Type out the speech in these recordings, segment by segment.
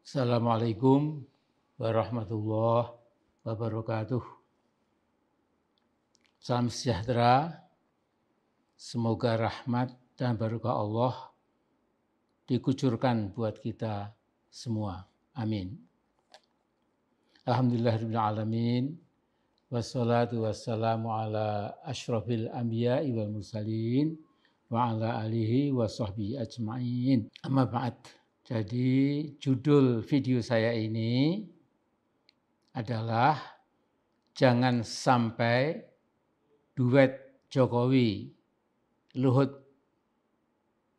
Assalamualaikum warahmatullahi wabarakatuh. Salam sejahtera, semoga rahmat dan barokah Allah dikucurkan buat kita semua. Amin. Alhamdulillahirabbil alamin. Wassalatu wassalamu ala asyrafil anbiya'i wal mursalin wa ala alihi wa sahbihi ajma'in. Amma ba'd. Jadi judul video saya ini adalah jangan sampai duet Jokowi Luhut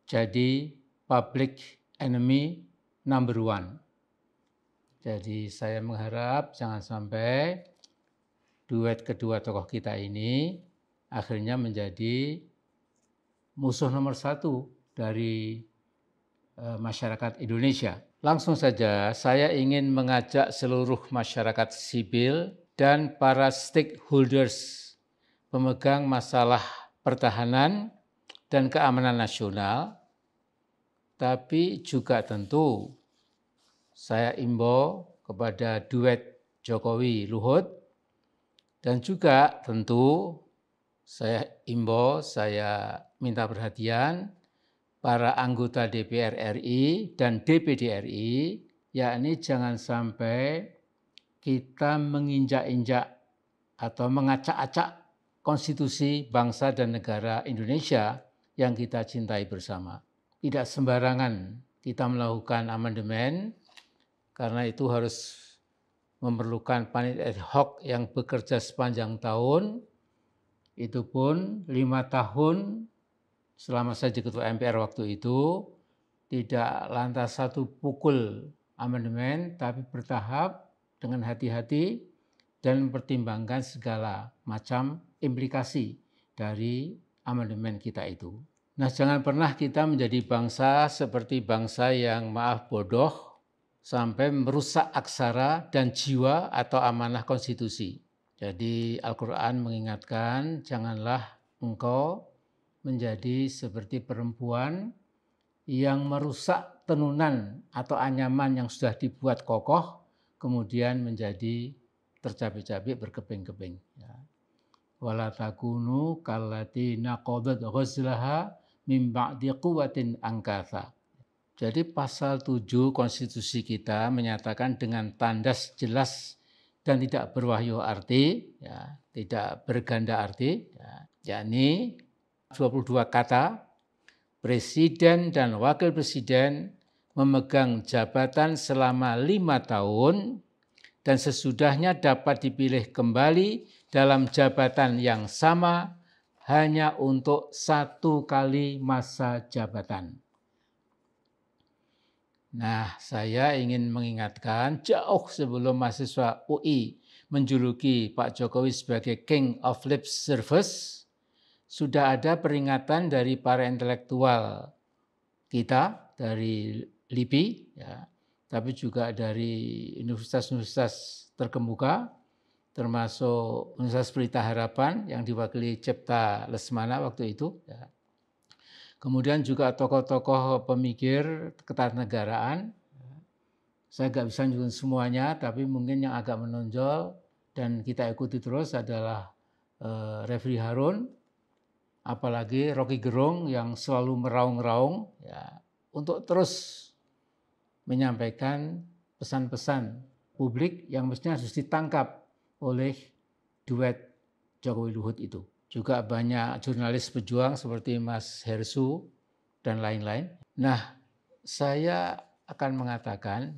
jadi public enemy number one. Jadi saya mengharap jangan sampai duet kedua tokoh kita ini akhirnya menjadi musuh nomor satu dari masyarakat Indonesia. Langsung saja saya ingin mengajak seluruh masyarakat sipil dan para stakeholders pemegang masalah pertahanan dan keamanan nasional, tapi juga tentu saya imbau kepada duet Jokowi Luhut dan juga tentu saya imbau, saya minta perhatian para anggota DPR RI dan DPD RI, yakni jangan sampai kita menginjak-injak atau mengacak-acak konstitusi bangsa dan negara Indonesia yang kita cintai bersama. Tidak sembarangan kita melakukan amandemen, karena itu harus memerlukan panitia ad hoc yang bekerja sepanjang tahun, itu pun 5 tahun selama saya jadi ketua MPR waktu itu, tidak lantas satu pukul amandemen, tapi bertahap dengan hati-hati dan mempertimbangkan segala macam implikasi dari amandemen kita itu. Nah, jangan pernah kita menjadi bangsa seperti bangsa yang maaf bodoh sampai merusak aksara dan jiwa atau amanah konstitusi. Jadi Al-Quran mengingatkan, janganlah engkau menjadi seperti perempuan yang merusak tenunan atau anyaman yang sudah dibuat kokoh, kemudian menjadi tercabik-cabik berkeping-keping. Wala takunu kallati naqadat ghazlaha min ba'di quwwatin angkatha. Jadi pasal 7 konstitusi kita menyatakan dengan tandas jelas dan tidak berwahyu arti, tidak berganda arti, yakni 22 kata, Presiden dan Wakil Presiden memegang jabatan selama 5 tahun dan sesudahnya dapat dipilih kembali dalam jabatan yang sama hanya untuk 1 kali masa jabatan. Nah, saya ingin mengingatkan jauh sebelum mahasiswa UI menjuluki Pak Jokowi sebagai King of Lip Service, sudah ada peringatan dari para intelektual kita, dari LIPI, tapi juga dari universitas-universitas terkemuka, termasuk Universitas Pelita Harapan yang diwakili Cipta Lesmana waktu itu. Kemudian juga tokoh-tokoh pemikir ketatanegaraan. Saya nggak bisa nyebut semuanya, tapi mungkin yang agak menonjol dan kita ikuti terus adalah Refli Harun, apalagi Rocky Gerung yang selalu meraung-raung untuk terus menyampaikan pesan-pesan publik yang mestinya harus ditangkap oleh duet Jokowi Luhut itu. Juga banyak jurnalis pejuang seperti Mas Hersu dan lain-lain. Nah, saya akan mengatakan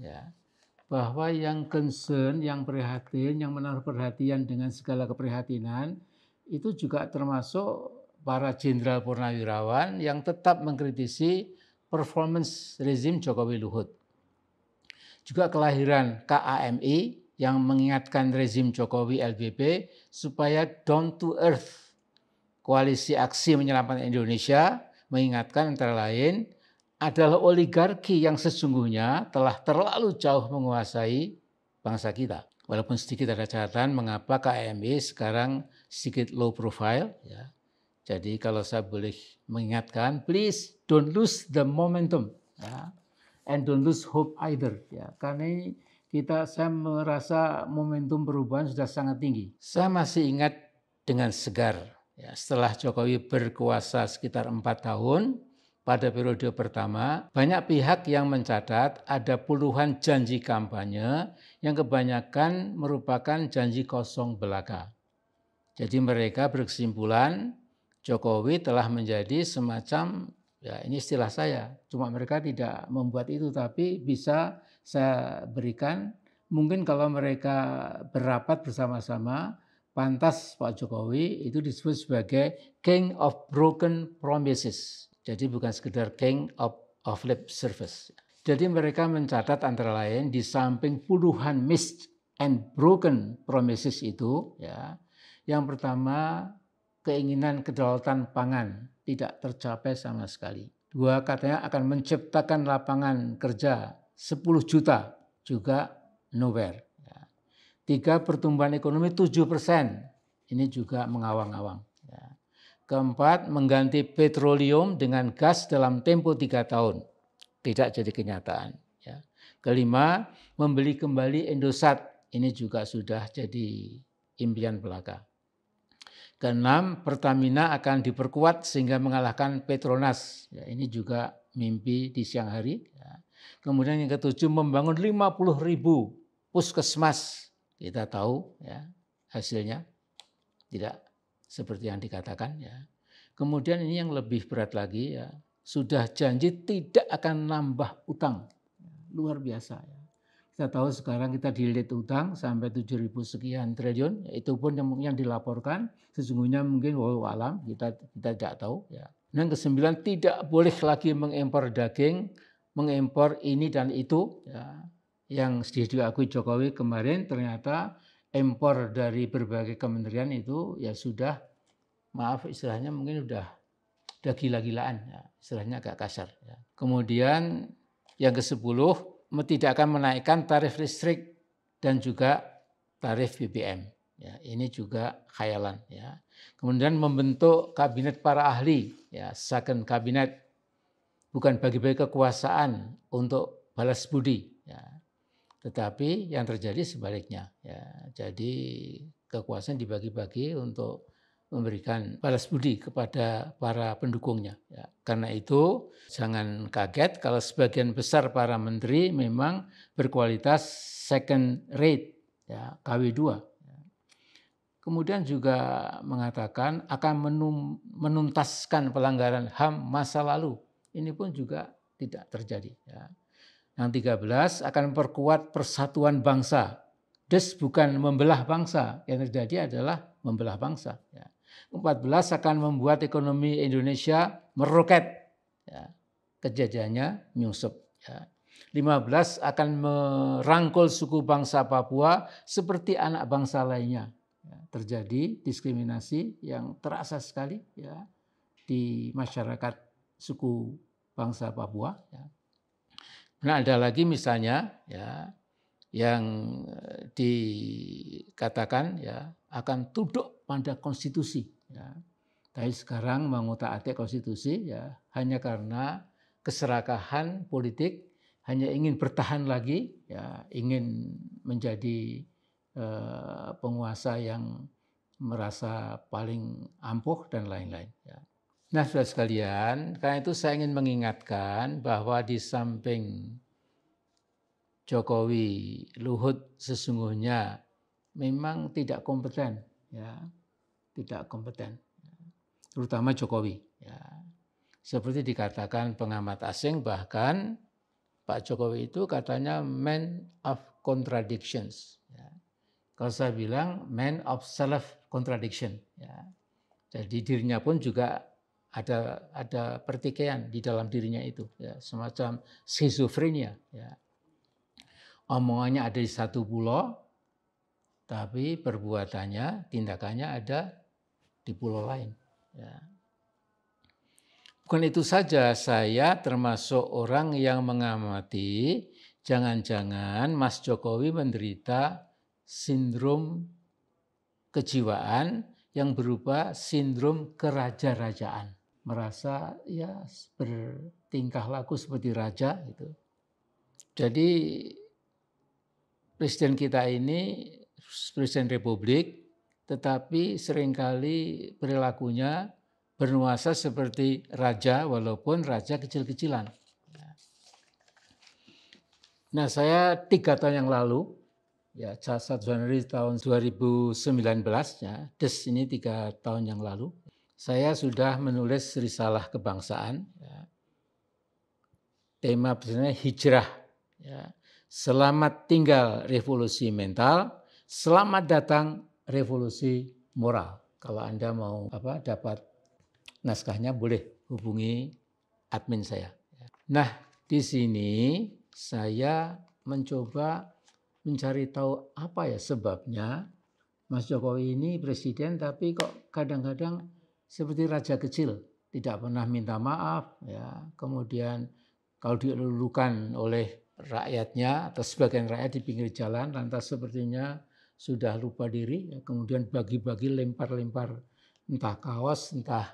bahwa yang concern, yang prihatin, yang menaruh perhatian dengan segala keprihatinan itu juga termasuk para jenderal purnawirawan yang tetap mengkritisi performance rezim Jokowi Luhut. Juga kelahiran KAMI yang mengingatkan rezim Jokowi LBP supaya down to earth. Koalisi Aksi Menyelamatkan Indonesia mengingatkan antara lain adalah oligarki yang sesungguhnya telah terlalu jauh menguasai bangsa kita. Walaupun sedikit ada catatan mengapa KAMI sekarang sedikit low profile. Jadi kalau saya boleh mengingatkan, please don't lose the momentum. and don't lose hope either. Ya, karena saya merasa momentum perubahan sudah sangat tinggi. Saya masih ingat dengan segar, ya, setelah Jokowi berkuasa sekitar 4 tahun, pada periode pertama, banyak pihak yang mencatat ada puluhan janji kampanye yang kebanyakan merupakan janji kosong belaka. Jadi mereka berkesimpulan Jokowi telah menjadi semacam, ya ini istilah saya, cuma mereka tidak membuat itu, tapi bisa saya berikan, mungkin kalau mereka berapat bersama-sama, pantas Pak Jokowi itu disebut sebagai King of Broken Promises. Jadi bukan sekedar King of Lip Service. Jadi mereka mencatat antara lain di samping puluhan missed and broken promises itu, ya, yang pertama keinginan kedaulatan pangan tidak tercapai sama sekali. 2, katanya akan menciptakan lapangan kerja 10 juta, juga nowhere. 3, pertumbuhan ekonomi 7%, ini juga mengawang-awang. 4, mengganti petroleum dengan gas dalam tempo 3 tahun, tidak jadi kenyataan. 5, membeli kembali Indosat, ini juga sudah jadi impian belaka. 6, Pertamina akan diperkuat sehingga mengalahkan Petronas, ini juga mimpi di siang hari. Kemudian yang ke-7, membangun 50.000 puskesmas, kita tahu ya hasilnya tidak seperti yang dikatakan, ya. Kemudian ini yang lebih berat lagi, ya, sudah janji tidak akan nambah utang, luar biasa. Ya. Kita tahu sekarang kita dililit utang sampai 7.000 sekian triliun, itu pun yang dilaporkan, sesungguhnya mungkin wallahu alam, kita tidak tahu. Ya. Yang ke-9, tidak boleh lagi mengimpor daging, mengimpor ini dan itu, ya. Yang diakui Jokowi kemarin ternyata impor dari berbagai kementerian itu ya sudah, maaf istilahnya mungkin udah gila-gilaan, ya, istilahnya agak kasar. Ya. Kemudian yang ke-10, tidak akan menaikkan tarif listrik dan juga tarif BBM. Ya, ini juga khayalan. Ya. Kemudian membentuk kabinet para ahli, ya, second kabinet, bukan bagi-bagi kekuasaan untuk balas budi. Ya. Tetapi yang terjadi sebaliknya, ya. Jadi kekuasaan dibagi-bagi untuk memberikan balas budi kepada para pendukungnya. Ya. Karena itu jangan kaget kalau sebagian besar para menteri memang berkualitas second rate, ya, KW2. Ya. Kemudian juga mengatakan akan menuntaskan pelanggaran HAM masa lalu. Ini pun juga tidak terjadi. Ya. Yang 13 akan memperkuat persatuan bangsa. Bukan membelah bangsa, yang terjadi adalah membelah bangsa. 14 akan membuat ekonomi Indonesia meroket, ya. Kejadiannya nyusup. 15 akan merangkul suku bangsa Papua seperti anak bangsa lainnya. Terjadi diskriminasi yang terasa sekali, ya, di masyarakat suku bangsa Papua. Ya. Nah, ada lagi misalnya, ya, yang dikatakan, ya, akan tunduk pada konstitusi. Ya. Tapi sekarang mengutak-atik konstitusi, ya, hanya karena keserakahan politik, hanya ingin bertahan lagi, ya, ingin menjadi penguasa yang merasa paling ampuh dan lain-lain. Ya. Nah, saudara sekalian, karena itu saya ingin mengingatkan bahwa di samping Jokowi, Luhut sesungguhnya memang tidak kompeten, ya, tidak kompeten, terutama Jokowi. Ya. Seperti dikatakan pengamat asing, bahkan Pak Jokowi itu katanya man of contradictions. Ya. Kalau saya bilang man of self contradiction. Ya. Jadi dirinya pun juga ada pertikaian di dalam dirinya itu, ya, semacam skizofrenia. Ya. Omongannya ada di satu pulau, tapi perbuatannya, tindakannya ada di pulau lain. Ya. Bukan itu saja, saya termasuk orang yang mengamati jangan-jangan Mas Jokowi menderita sindrom kejiwaan yang berupa sindrom keraja-rajaan. Merasa ya bertingkah laku seperti raja gitu. Jadi presiden kita ini presiden republik, tetapi seringkali perilakunya bernuansa seperti raja walaupun raja kecil-kecilan. Nah, saya 3 tahun yang lalu, ya 1 Januari tahun 2019, ya, ini 3 tahun yang lalu, saya sudah menulis risalah kebangsaan, ya. Tema besarnya hijrah, ya. Selamat tinggal revolusi mental, selamat datang revolusi moral. Kalau Anda mau dapat naskahnya boleh hubungi admin saya. Nah, di sini saya mencoba mencari tahu apa ya sebabnya Mas Jokowi ini presiden tapi kok kadang-kadang seperti raja kecil, tidak pernah minta maaf, ya. Kemudian kalau dilulukan oleh rakyatnya atau sebagian rakyat di pinggir jalan, lantas sepertinya sudah lupa diri, ya. Kemudian bagi-bagi lempar-lempar entah kaos, entah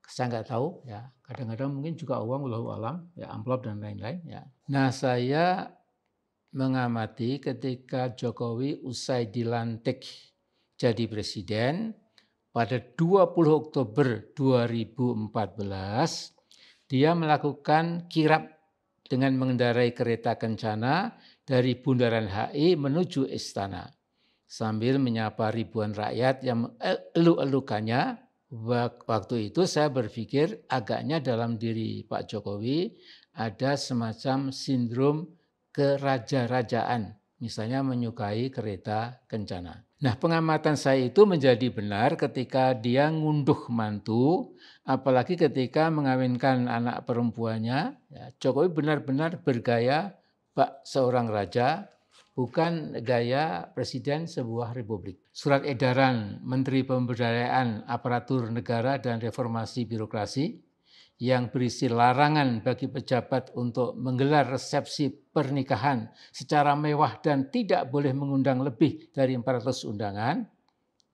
saya nggak tahu, ya. Kadang-kadang mungkin juga uang, wallahu alam, ya, amplop dan lain-lain, ya. Nah, saya mengamati ketika Jokowi usai dilantik jadi presiden pada 20 Oktober 2014, dia melakukan kirap dengan mengendarai kereta kencana dari Bundaran HI menuju Istana sambil menyapa ribuan rakyat yang eluk-elukannya. Waktu itu saya berpikir agaknya dalam diri Pak Jokowi ada semacam sindrom keraja-rajaan, misalnya menyukai kereta kencana. Nah, pengamatan saya itu menjadi benar ketika dia ngunduh mantu, apalagi ketika mengawinkan anak perempuannya. Ya, Jokowi benar-benar bergaya Pak seorang raja, bukan gaya presiden sebuah republik. Surat edaran Menteri Pemberdayaan Aparatur Negara dan Reformasi Birokrasi yang berisi larangan bagi pejabat untuk menggelar resepsi pernikahan secara mewah dan tidak boleh mengundang lebih dari 400 undangan.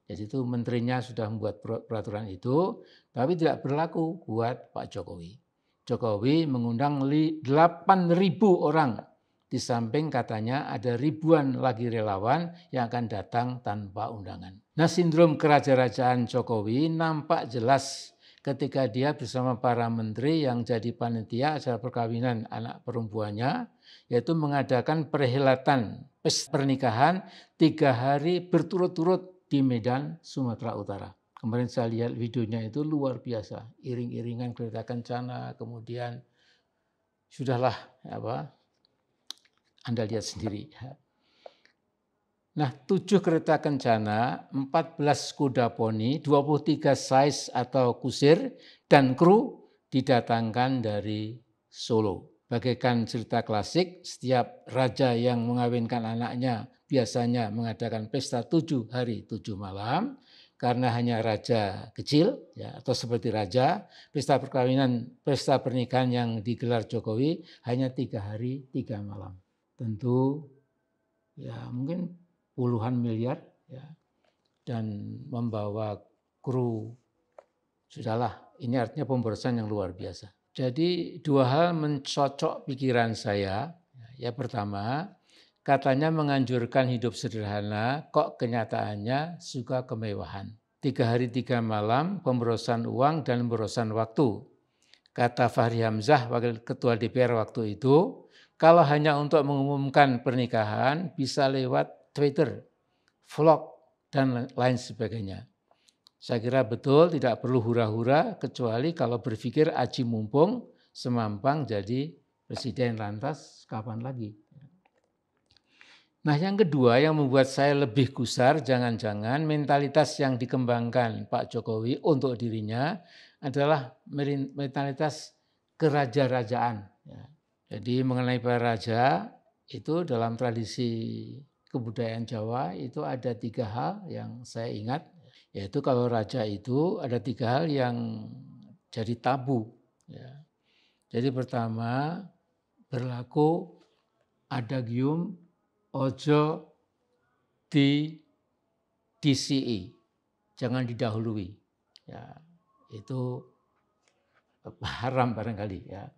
Jadi itu menterinya sudah membuat peraturan itu, tapi tidak berlaku buat Pak Jokowi. Jokowi mengundang 8.000 orang. Di samping katanya ada ribuan lagi relawan yang akan datang tanpa undangan. Nah, sindrom keraja-rajaan Jokowi nampak jelas ketika dia bersama para menteri yang jadi panitia acara perkawinan anak perempuannya, yaitu mengadakan perhelatan pernikahan 3 hari berturut-turut di Medan, Sumatera Utara. Kemarin saya lihat videonya itu luar biasa, iring-iringan kereta kencana, kemudian sudahlah Anda lihat sendiri. Nah, 7 kereta kencana, 14 kuda poni, 23 sais atau kusir, dan kru didatangkan dari Solo. Bagaikan cerita klasik, setiap raja yang mengawinkan anaknya biasanya mengadakan pesta 7 hari 7 malam, karena hanya raja kecil, ya, atau seperti raja, pesta pernikahan yang digelar Jokowi hanya 3 hari 3 malam. Tentu ya mungkin puluhan miliar, ya, dan membawa kru, sudahlah, ini artinya pemborosan yang luar biasa. Jadi 2 hal mencocok pikiran saya. Ya, pertama, katanya menganjurkan hidup sederhana, kok kenyataannya suka kemewahan. 3 hari 3 malam, pemborosan uang dan pemborosan waktu. Kata Fahri Hamzah, wakil ketua DPR waktu itu, kalau hanya untuk mengumumkan pernikahan bisa lewat Twitter, vlog, dan lain sebagainya. Saya kira betul tidak perlu hura-hura kecuali kalau berpikir aji mumpung semampang jadi presiden, lantas kapan lagi. Nah, yang kedua yang membuat saya lebih gusar, jangan-jangan mentalitas yang dikembangkan Pak Jokowi untuk dirinya adalah mentalitas keraja-rajaan. Jadi mengenai para raja itu dalam tradisi kebudayaan Jawa itu ada 3 hal yang saya ingat, yaitu kalau raja itu ada 3 hal yang jadi tabu. Ya. Jadi pertama, berlaku adagium ojo di DCI, jangan didahului. Ya, itu haram barangkali, ya.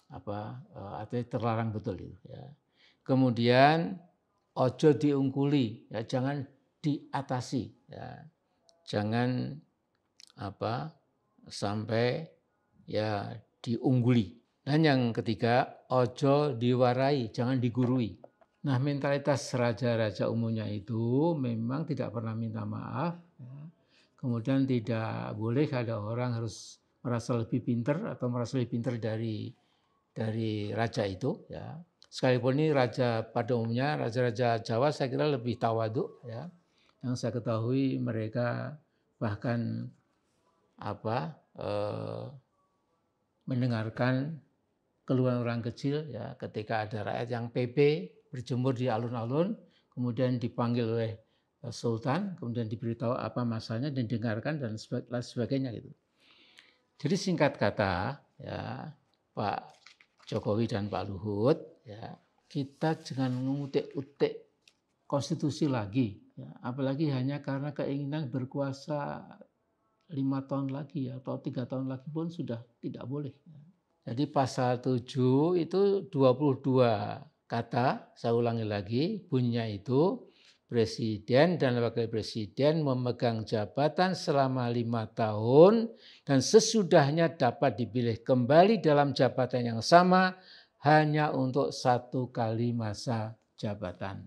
Artinya terlarang betul itu, ya. Kemudian ojo diungkuli, ya jangan diatasi, ya jangan sampai ya diungguli. Dan yang ketiga, ojo diwarai, jangan digurui. Nah, mentalitas raja-raja umumnya itu memang tidak pernah minta maaf. Ya. Kemudian tidak boleh ada orang harus merasa lebih pintar atau merasa lebih pintar dari raja itu. Ya. Sekalipun ini raja pada umumnya, raja-raja Jawa saya kira lebih tawaduk. Ya. Yang saya ketahui mereka bahkan mendengarkan keluhan orang kecil, ya ketika ada rakyat yang PP berjemur di alun-alun, kemudian dipanggil oleh Sultan, kemudian diberitahu apa masalahnya dan dengarkan dan sebagainya gitu. Jadi singkat kata, ya Pak Jokowi dan Pak Luhut, ya kita jangan mengutik-utik konstitusi lagi, ya, apalagi hanya karena keinginan berkuasa 5 tahun lagi atau 3 tahun lagi pun sudah tidak boleh. Jadi pasal 7 itu 22 kata, saya ulangi lagi, bunyinya itu presiden dan wakil presiden memegang jabatan selama 5 tahun dan sesudahnya dapat dipilih kembali dalam jabatan yang sama hanya untuk 1 kali masa jabatan.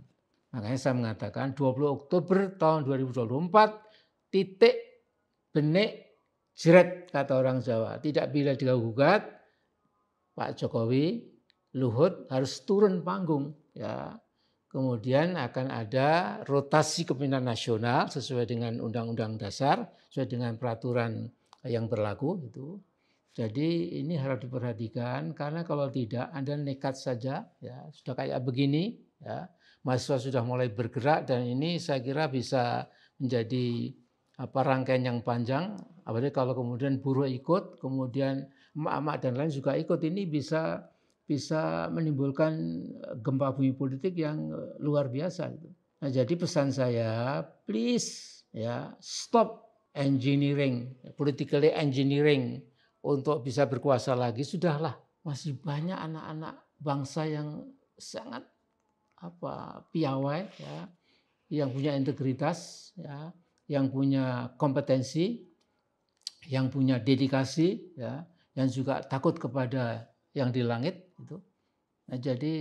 Makanya saya mengatakan 20 Oktober tahun 2024 titik benik jeret kata orang Jawa. Tidak bila digugat Pak Jokowi, Luhut harus turun panggung, ya. Kemudian akan ada rotasi kepemimpinan nasional sesuai dengan Undang-Undang Dasar, sesuai dengan peraturan yang berlaku itu. Jadi ini harus diperhatikan karena kalau tidak Anda nekat saja, ya sudah kayak begini, ya mahasiswa sudah mulai bergerak dan ini saya kira bisa menjadi rangkaian yang panjang. Apalagi kalau kemudian buruh ikut, kemudian emak-emak dan lain juga ikut, ini bisa menimbulkan gempa bumi politik yang luar biasa. Nah, jadi pesan saya, please ya stop engineering, politically engineering untuk bisa berkuasa lagi. Sudahlah, masih banyak anak-anak bangsa yang sangat piawai, ya, yang punya integritas, ya, yang punya kompetensi, yang punya dedikasi, ya, yang juga takut kepada yang di langit itu. Nah, jadi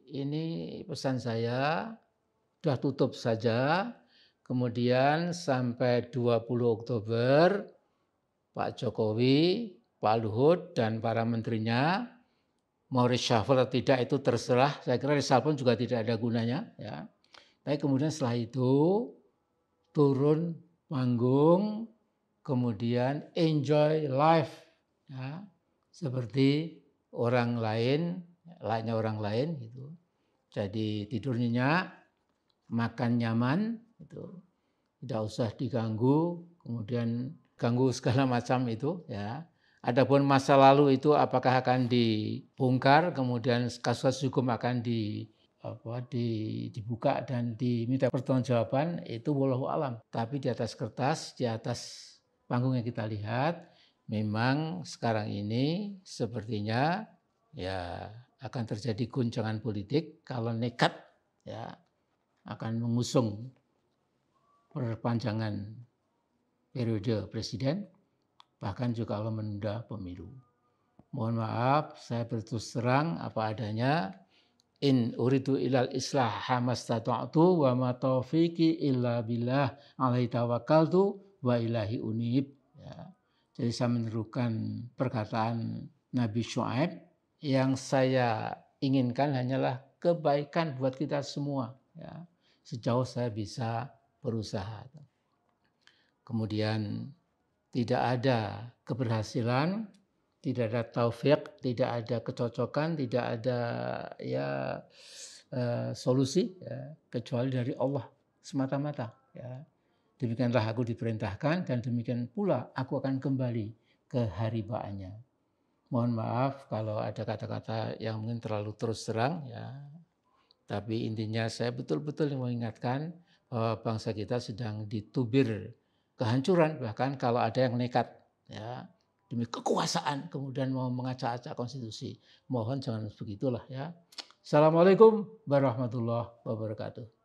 ini pesan saya, sudah tutup saja. Kemudian sampai 20 Oktober Pak Jokowi, Pak Luhut dan para menterinya mau reshuffle atau tidak itu terserah. Saya kira reshuffle juga tidak ada gunanya, ya. Tapi kemudian setelah itu turun panggung, kemudian enjoy life, ya, seperti orang lain, layaknya orang lain gitu. Jadi tidur nyenyak, makan nyaman, gitu. Tidak usah diganggu, kemudian ganggu segala macam itu, ya. Adapun masa lalu itu apakah akan dibongkar, kemudian kasus hukum akan dibuka dan diminta pertanggungjawaban, itu wallahu alam. Tapi di atas kertas, di atas panggung yang kita lihat, memang sekarang ini sepertinya ya akan terjadi guncangan politik kalau nekat, ya akan mengusung perpanjangan periode presiden, bahkan juga kalau menunda pemilu. Mohon maaf, saya berterus terang apa adanya. In uridu ilal islaha mastata'tu wa ma taufiqi illa billah alaihi tawakkaltu wa ilahi unib. Ya. Jadi saya menirukan perkataan Nabi Syuaib, yang saya inginkan hanyalah kebaikan buat kita semua, ya. Sejauh saya bisa berusaha. Kemudian tidak ada keberhasilan, tidak ada taufik, tidak ada kecocokan, tidak ada solusi, ya, kecuali dari Allah semata-mata, ya. Demikianlah aku diperintahkan dan demikian pula aku akan kembali ke haribaannya. Mohon maaf kalau ada kata-kata yang mungkin terlalu terus terang, ya. Tapi intinya saya betul-betul mengingatkan bahwa bangsa kita sedang ditubir kehancuran, bahkan kalau ada yang nekat, ya, demi kekuasaan kemudian mau mengacak-acak konstitusi. Mohon jangan begitulah, ya. Assalamualaikum warahmatullahi wabarakatuh.